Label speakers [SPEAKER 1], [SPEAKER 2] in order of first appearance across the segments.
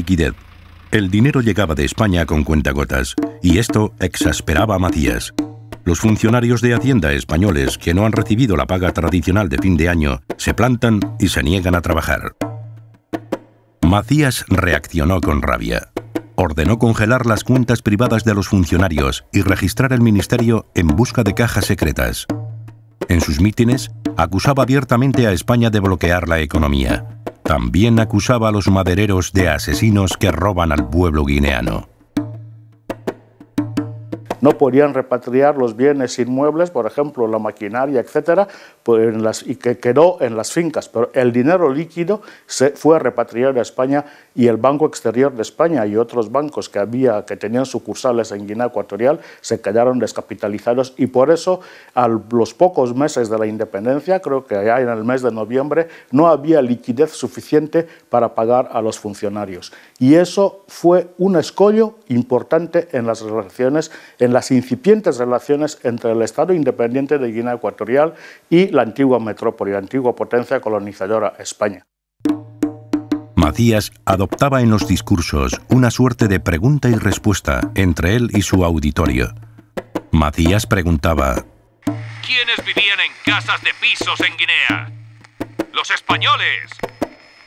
[SPEAKER 1] liquidez. El dinero llegaba de España con cuentagotas, y esto exasperaba a Macías. Los funcionarios de Hacienda españoles que no han recibido la paga tradicional de fin de año se plantan y se niegan a trabajar. Macías reaccionó con rabia. Ordenó congelar las cuentas privadas de los funcionarios y registrar el ministerio en busca de cajas secretas. En sus mítines, acusaba abiertamente a España de bloquear la economía. También acusaba a los madereros de asesinos que roban al pueblo guineano.
[SPEAKER 2] No podían repatriar los bienes inmuebles, por ejemplo, la maquinaria, etcétera, y que quedó en las fincas. Pero el dinero líquido se fue repatriado a España, y el Banco Exterior de España y otros bancos que tenían sucursales en Guinea Ecuatorial se quedaron descapitalizados, y por eso a los pocos meses de la independencia, creo que ya en el mes de noviembre, no había liquidez suficiente para pagar a los funcionarios. Y eso fue un escollo importante en las relaciones, en las incipientes relaciones entre el Estado independiente de Guinea Ecuatorial y la antigua metrópoli, la antigua potencia colonizadora España.
[SPEAKER 1] Macías adoptaba en los discursos una suerte de pregunta y respuesta entre él y su auditorio. Macías preguntaba:
[SPEAKER 3] ¿quiénes vivían en casas de pisos en Guinea? ¿Los españoles?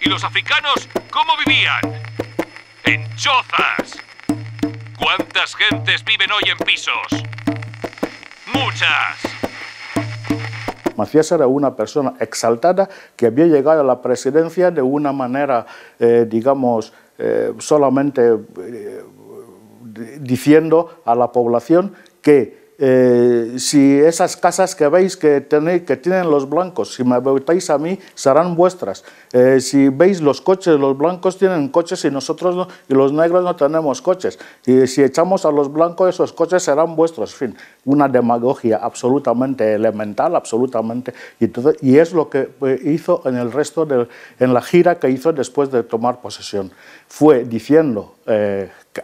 [SPEAKER 3] ¿Y los africanos cómo vivían? En chozas. ¿Cuántas gentes viven hoy en pisos? ¡Muchas!
[SPEAKER 2] Macías era una persona exaltada que había llegado a la presidencia de una manera, solamente diciendo a la población que si esas casas que veis que tienen los blancos, si me votáis a mí, serán vuestras. Si veis los coches, los blancos tienen coches y nosotros no, y los negros no tenemos coches. Y si echamos a los blancos, esos coches serán vuestros. En fin, una demagogia absolutamente elemental, absolutamente. Y es lo que hizo en la gira que hizo después de tomar posesión. Fue diciendo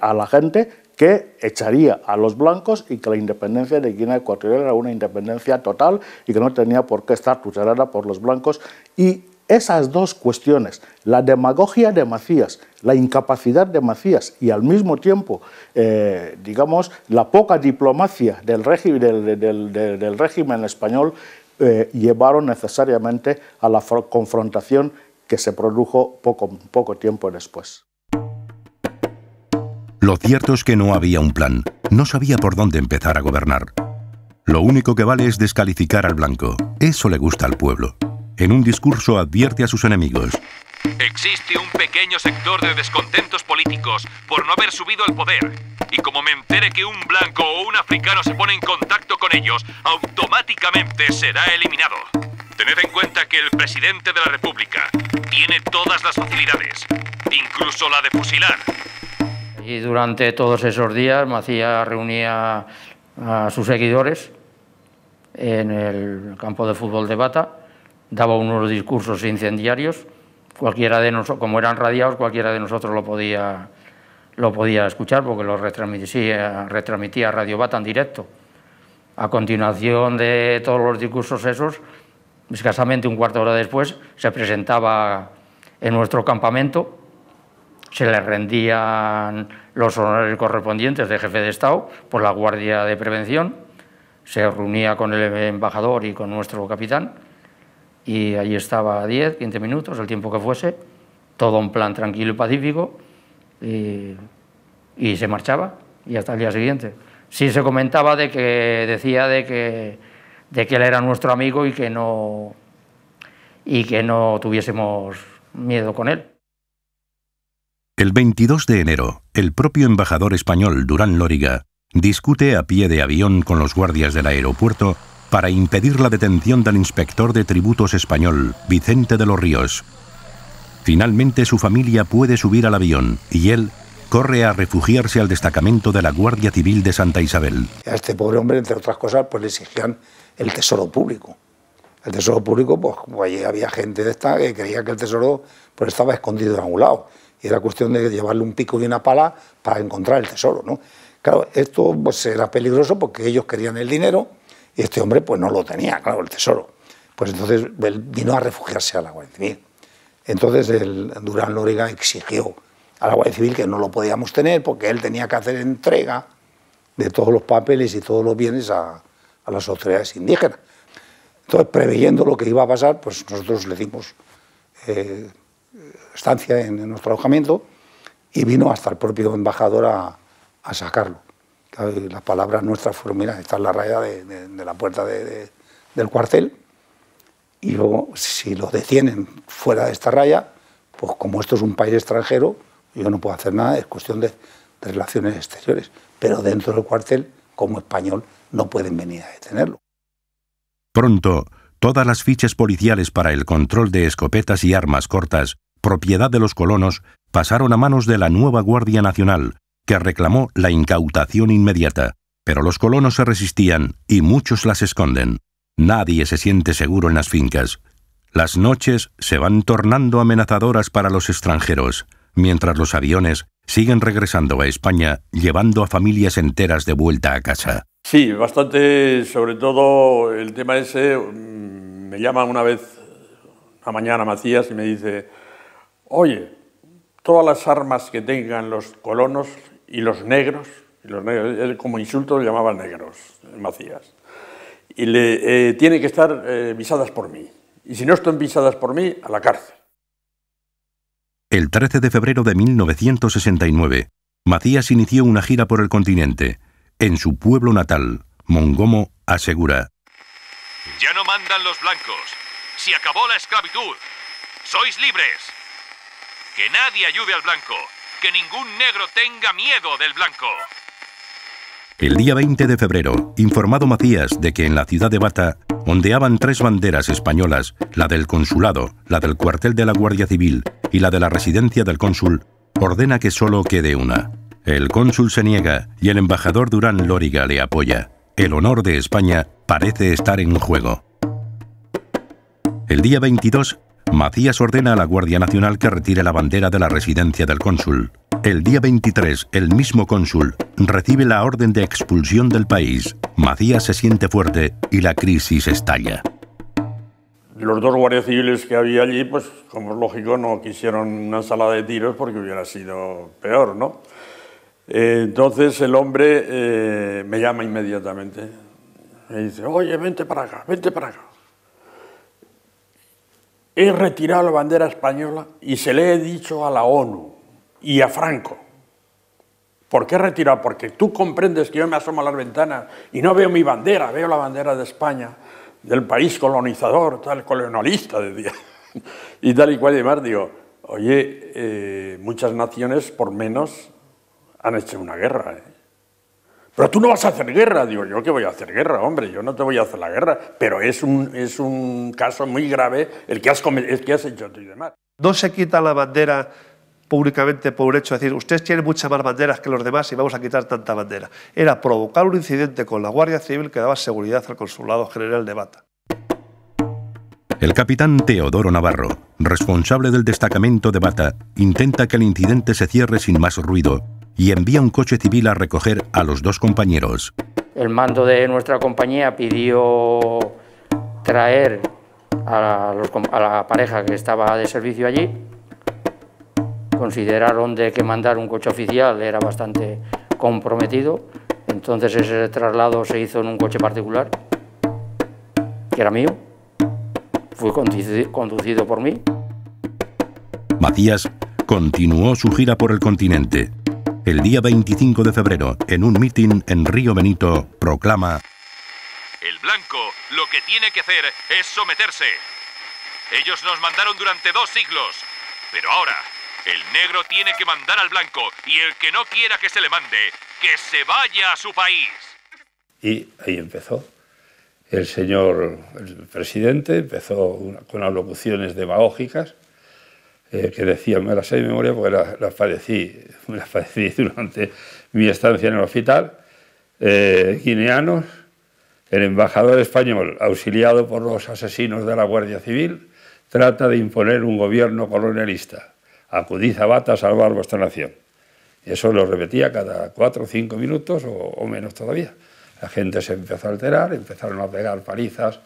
[SPEAKER 2] a la gente que echaría a los blancos y que la independencia de Guinea Ecuatorial era una independencia total y que no tenía por qué estar tutelada por los blancos. Y esas dos cuestiones, la demagogia de Macías, la incapacidad de Macías y al mismo tiempo, la poca diplomacia del régimen español, llevaron necesariamente a la confrontación que se produjo poco tiempo después.
[SPEAKER 1] Lo cierto es que no había un plan, no sabía por dónde empezar a gobernar. Lo único que vale es descalificar al blanco, eso le gusta al pueblo. En un discurso advierte a sus enemigos:
[SPEAKER 3] existe un pequeño sector de descontentos políticos por no haber subido al poder, y como me entere que un blanco o un africano se pone en contacto con ellos, automáticamente será eliminado. Tened en cuenta que el presidente de la República tiene todas las facilidades, incluso la de fusilar.
[SPEAKER 4] Y durante todos esos días Macías reunía a sus seguidores en el campo de fútbol de Bata, daba unos discursos incendiarios, cualquiera de nosotros, como eran radiados, cualquiera de nosotros lo podía escuchar porque lo retransmitía Radio Bata en directo. A continuación de todos los discursos esos, escasamente un cuarto de hora después, se presentaba en nuestro campamento. Se le rendían los honores correspondientes de jefe de Estado por la Guardia de Prevención, se reunía con el embajador y con nuestro capitán, y allí estaba 10, 15 minutos, el tiempo que fuese, todo en plan tranquilo y pacífico, y se marchaba, y hasta el día siguiente. Sí se comentaba decía de que él era nuestro amigo y que no tuviésemos miedo con él.
[SPEAKER 1] El 22 de enero, el propio embajador español Durán Lóriga discute a pie de avión con los guardias del aeropuerto para impedir la detención del inspector de tributos español, Vicente de los Ríos. Finalmente su familia puede subir al avión y él corre a refugiarse al destacamento de la Guardia Civil de Santa Isabel.
[SPEAKER 5] A este pobre hombre, entre otras cosas, pues le exigían el tesoro público. El tesoro público, pues allí había gente de esta que creía que el tesoro pues, estaba escondido en algún lado. Y era cuestión de llevarle un pico y una pala para encontrar el tesoro, ¿no? Claro, esto pues, era peligroso porque ellos querían el dinero y este hombre pues no lo tenía, claro, el tesoro. Pues entonces él vino a refugiarse a la Guardia Civil. Entonces el Durán Lóriga exigió a la Guardia Civil que no lo podíamos tener porque él tenía que hacer entrega de todos los papeles y todos los bienes a las autoridades indígenas. Entonces, preveyendo lo que iba a pasar, pues nosotros le dimos estancia en nuestro alojamiento y vino hasta el propio embajador a sacarlo. Las palabras nuestras fueron: mira, esta es la raya de la puerta del cuartel, y luego, si lo detienen fuera de esta raya, pues como esto es un país extranjero, yo no puedo hacer nada, es cuestión de relaciones exteriores. Pero dentro del cuartel, como español, no pueden venir a detenerlo.
[SPEAKER 1] Pronto, todas las fichas policiales para el control de escopetas y armas cortas, propiedad de los colonos, pasaron a manos de la nueva Guardia Nacional, que reclamó la incautación inmediata. Pero los colonos se resistían y muchos las esconden. Nadie se siente seguro en las fincas. Las noches se van tornando amenazadoras para los extranjeros, mientras los aviones siguen regresando a España, llevando a familias enteras de vuelta a casa.
[SPEAKER 6] Sí, bastante, sobre todo el tema ese. Me llama una vez a mañana Macías y me dice: oye, todas las armas que tengan los colonos y los negros, él como insulto lo llamaba negros, Macías, y tienen que estar visadas por mí. Y si no están visadas por mí, a la cárcel.
[SPEAKER 1] El 13 de febrero de 1969, Macías inició una gira por el continente. En su pueblo natal, Mongomo, asegura:
[SPEAKER 3] ya no mandan los blancos. Se acabó la esclavitud. Sois libres. Que nadie ayude al blanco. Que ningún negro tenga miedo del blanco.
[SPEAKER 1] El día 20 de febrero, informado Macías de que en la ciudad de Bata ondeaban 3 banderas españolas, la del consulado, la del cuartel de la Guardia Civil y la de la residencia del cónsul, ordena que solo quede una. El cónsul se niega y el embajador Durán Lóriga le apoya. El honor de España parece estar en juego. El día 22, Macías ordena a la Guardia Nacional que retire la bandera de la residencia del cónsul. El día 23, el mismo cónsul recibe la orden de expulsión del país. Macías se siente fuerte y la crisis estalla.
[SPEAKER 6] Los 2 guardias civiles que había allí, pues como es lógico, no quisieron una ensalada de tiros porque hubiera sido peor, ¿no? Entonces el hombre me llama inmediatamente. Me dice: oye, vente para acá, vente para acá. He retirado la bandera española y se le he dicho a la ONU y a Franco. ¿Por qué he retirado? Porque tú comprendes que yo me asomo a las ventanas y no veo mi bandera, veo la bandera de España, del país colonizador, tal, colonialista, decía. Y tal y cual y demás. Digo, oye, muchas naciones por menos han hecho una guerra, ¿eh? Pero tú no vas a hacer guerra. Digo, ¿yo qué voy a hacer guerra, hombre? Yo no te voy a hacer la guerra. Pero es un caso muy grave el que has hecho tú y demás.
[SPEAKER 7] No se quita la bandera públicamente por un hecho de decir: ustedes tienen muchas más banderas que los demás y vamos a quitar tanta bandera. Era provocar un incidente con la Guardia Civil que daba seguridad al Consulado General de Bata.
[SPEAKER 1] El capitán Teodoro Navarro, responsable del destacamento de Bata, intenta que el incidente se cierre sin más ruido y envía un coche civil a recoger a los 2 compañeros.
[SPEAKER 4] El mando de nuestra compañía pidió traer a la pareja que estaba de servicio allí. Consideraron de que mandar un coche oficial era bastante comprometido, entonces ese traslado se hizo en un coche particular, que era mío, fue conducido por mí.
[SPEAKER 1] Macías continuó su gira por el continente. El día 25 de febrero, en un mitin en Río Benito, proclama:
[SPEAKER 3] el blanco lo que tiene que hacer es someterse. Ellos nos mandaron durante 2 siglos, pero ahora el negro tiene que mandar al blanco, y el que no quiera que se le mande, que se vaya a su país.
[SPEAKER 8] Y ahí empezó. El señor el presidente empezó con alocuciones demagógicas que decía, me las sé de memoria porque las padecí durante mi estancia en el hospital, guineanos, el embajador español, auxiliado por los asesinos de la Guardia Civil, trata de imponer un gobierno colonialista. Acudid a Bata a salvar vuestra nación. Y eso lo repetía cada 4 o 5 minutos o menos todavía. La gente se empezó a alterar, empezaron a pegar palizas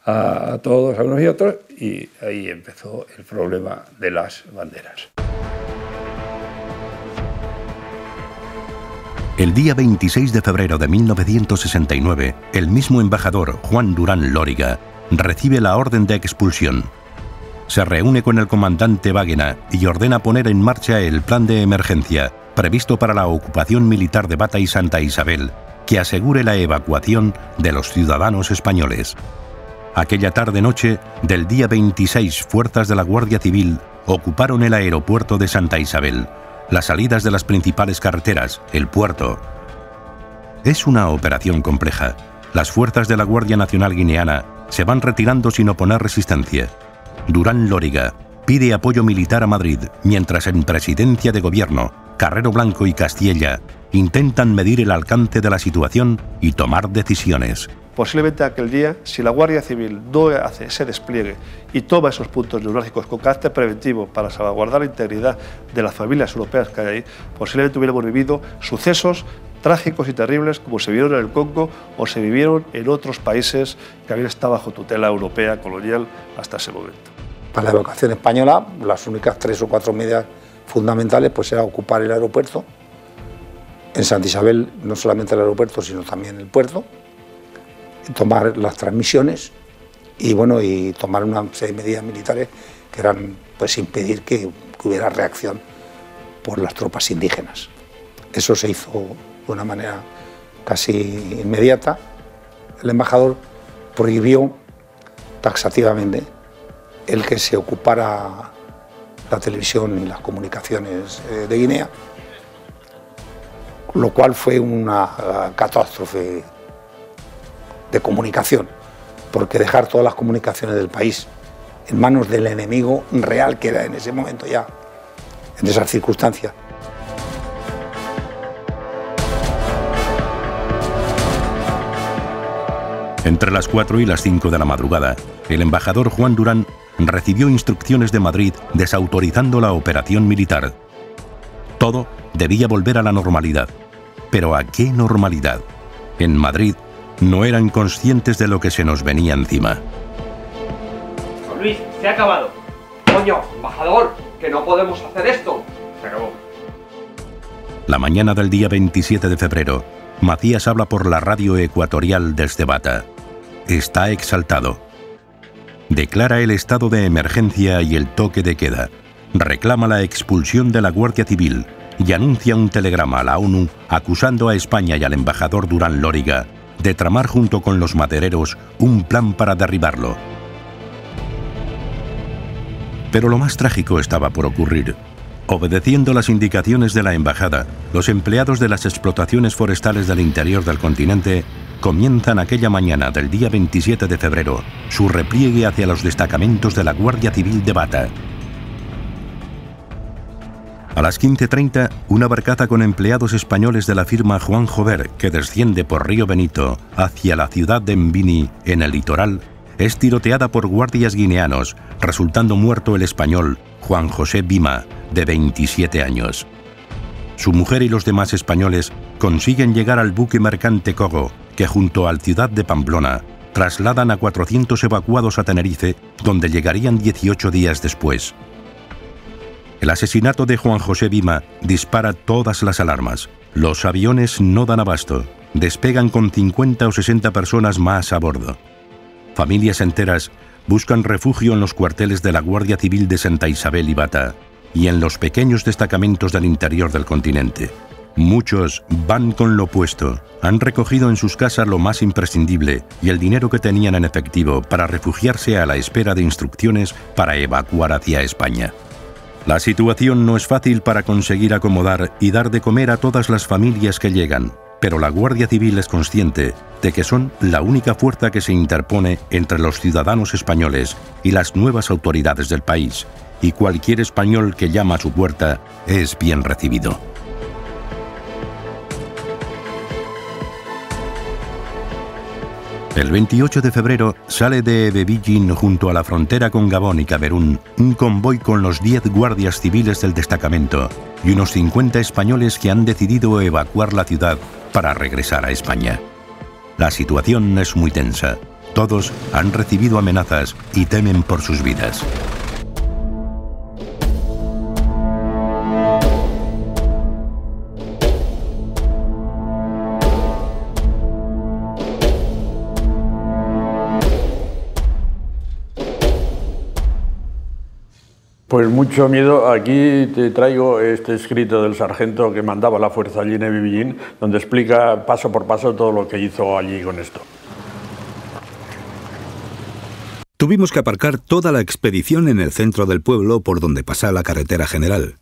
[SPEAKER 8] a todos, a unos y otros, y ahí empezó el problema de las banderas.
[SPEAKER 1] El día 26 de febrero de 1969, el mismo embajador Juan Durán Lóriga recibe la orden de expulsión. Se reúne con el comandante Báguena y ordena poner en marcha el plan de emergencia previsto para la ocupación militar de Bata y Santa Isabel, que asegure la evacuación de los ciudadanos españoles. Aquella tarde-noche del día 26, fuerzas de la Guardia Civil ocuparon el aeropuerto de Santa Isabel, las salidas de las principales carreteras, el puerto. Es una operación compleja. Las fuerzas de la Guardia Nacional Guineana se van retirando sin oponer resistencia. Durán Lóriga pide apoyo militar a Madrid, mientras en Presidencia de Gobierno, Carrero Blanco y Castiella intentan medir el alcance de la situación y tomar decisiones.
[SPEAKER 7] Posiblemente aquel día, si la Guardia Civil no hace ese despliegue y toma esos puntos neurálgicos con carácter preventivo para salvaguardar la integridad de las familias europeas que hay ahí, posiblemente hubiéramos vivido sucesos trágicos y terribles como se vieron en el Congo o se vivieron en otros países que habían estado bajo tutela europea colonial hasta ese momento.
[SPEAKER 5] Para la evacuación española, las únicas 3 o 4 medidas fundamentales pues era ocupar el aeropuerto. En Santa Isabel, no solamente el aeropuerto, sino también el puerto, tomar las transmisiones y, bueno, y tomar una serie de medidas militares que eran pues, impedir que hubiera reacción por las tropas indígenas. Eso se hizo de una manera casi inmediata. El embajador prohibió taxativamente el que se ocupara la televisión y las comunicaciones de Guinea, lo cual fue una catástrofe de comunicación, porque dejar todas las comunicaciones del país en manos del enemigo real que era en ese momento ya, en esas circunstancias.
[SPEAKER 1] Entre las 4 y las 5 de la madrugada, el embajador Juan Durán recibió instrucciones de Madrid desautorizando la operación militar. Todo debía volver a la normalidad. ¿Pero a qué normalidad? En Madrid no eran conscientes de lo que se nos venía encima.
[SPEAKER 9] Don Luis, se ha acabado. Coño, embajador, que no podemos hacer esto. Se acabó.
[SPEAKER 1] La mañana del día 27 de febrero, Macías habla por la radio ecuatorial desde Bata. Está exaltado. Declara el estado de emergencia y el toque de queda. Reclama la expulsión de la Guardia Civil y anuncia un telegrama a la ONU acusando a España y al embajador Durán Lóriga de tramar junto con los madereros un plan para derribarlo. Pero lo más trágico estaba por ocurrir. Obedeciendo las indicaciones de la embajada, los empleados de las explotaciones forestales del interior del continente comienzan aquella mañana del día 27 de febrero su repliegue hacia los destacamentos de la Guardia Civil de Bata. A las 15:30, una barcaza con empleados españoles de la firma Juan Jover, que desciende por Río Benito hacia la ciudad de Mbini, en el litoral, es tiroteada por guardias guineanos, resultando muerto el español Juan José Bima, de 27 años. Su mujer y los demás españoles consiguen llegar al buque mercante Cogo, que junto al ciudad de Pamplona trasladan a 400 evacuados a Tenerife, donde llegarían 18 días después. El asesinato de Juan José Bima dispara todas las alarmas. Los aviones no dan abasto. Despegan con 50 o 60 personas más a bordo. Familias enteras buscan refugio en los cuarteles de la Guardia Civil de Santa Isabel y Bata y en los pequeños destacamentos del interior del continente. Muchos van con lo puesto. Han recogido en sus casas lo más imprescindible y el dinero que tenían en efectivo para refugiarse a la espera de instrucciones para evacuar hacia España. La situación no es fácil para conseguir acomodar y dar de comer a todas las familias que llegan, pero la Guardia Civil es consciente de que son la única fuerza que se interpone entre los ciudadanos españoles y las nuevas autoridades del país, y cualquier español que llama a su puerta es bien recibido. El 28 de febrero sale de Bebillín, junto a la frontera con Gabón y Camerún, un convoy con los 10 guardias civiles del destacamento y unos 50 españoles que han decidido evacuar la ciudad para regresar a España. La situación es muy tensa. Todos han recibido amenazas y temen por sus vidas.
[SPEAKER 6] Pues mucho miedo. Aquí te traigo este escrito del sargento que mandaba la fuerza allí en Ebibillín, donde explica paso por paso todo lo que hizo allí con esto.
[SPEAKER 10] Tuvimos que aparcar toda la expedición en el centro del pueblo por donde pasa la carretera general,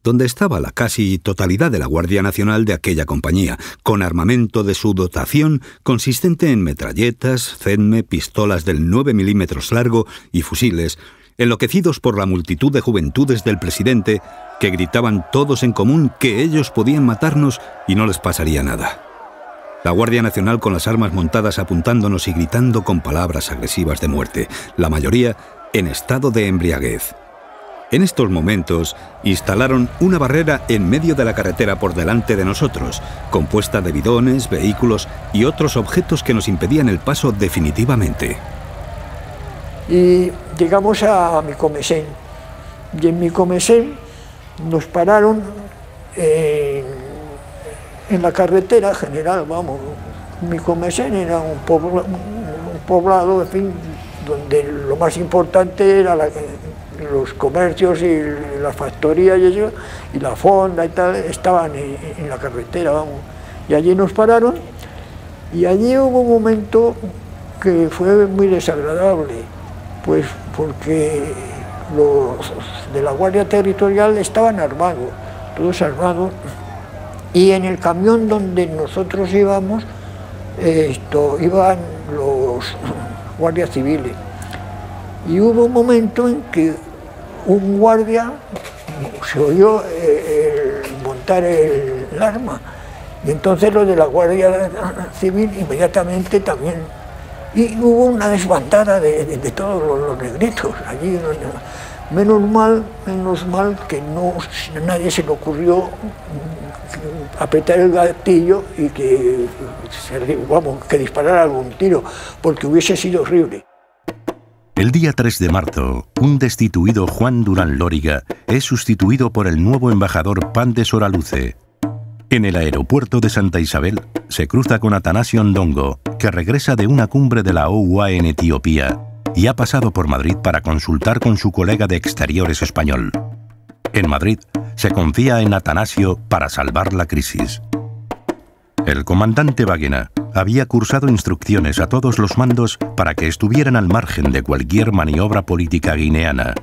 [SPEAKER 10] donde estaba la casi totalidad de la Guardia Nacional de aquella compañía, con armamento de su dotación consistente en metralletas, CEDME, pistolas del 9 milímetros largo y fusiles, enloquecidos por la multitud de juventudes del presidente que gritaban todos en común que ellos podían matarnos y no les pasaría nada. La Guardia Nacional con las armas montadas apuntándonos y gritando con palabras agresivas de muerte, la mayoría en estado de embriaguez. En estos momentos, instalaron una barrera en medio de la carretera por delante de nosotros, compuesta de bidones, vehículos y otros objetos que nos impedían el paso definitivamente.
[SPEAKER 11] Y llegamos a Micomesén. Y en Micomesén nos pararon en la carretera general, vamos. Micomesén era un poblado, en fin, donde lo más importante era los comercios y las factorías y la fonda y tal, estaban en la carretera, vamos. Y allí nos pararon y allí hubo un momento que fue muy desagradable, pues porque los de la Guardia Territorial estaban armados, todos armados, y en el camión donde nosotros íbamos, iban los guardias civiles. Y hubo un momento en que un guardia se oyó montar el arma, y entonces los de la Guardia Civil inmediatamente también. Y hubo una desbandada de todos los negritos allí. Menos mal que a nadie se le ocurrió apretar el gatillo y que disparara algún tiro, porque hubiese sido horrible.
[SPEAKER 1] El día 3 de marzo, un destituido Juan Durán Lóriga es sustituido por el nuevo embajador Pan de Soraluce. En el aeropuerto de Santa Isabel se cruza con Atanasio Ndongo, que regresa de una cumbre de la OUA en Etiopía y ha pasado por Madrid para consultar con su colega de Exteriores español. En Madrid se confía en Atanasio para salvar la crisis. El comandante Baguena había cursado instrucciones a todos los mandos para que estuvieran al margen de cualquier maniobra política guineana.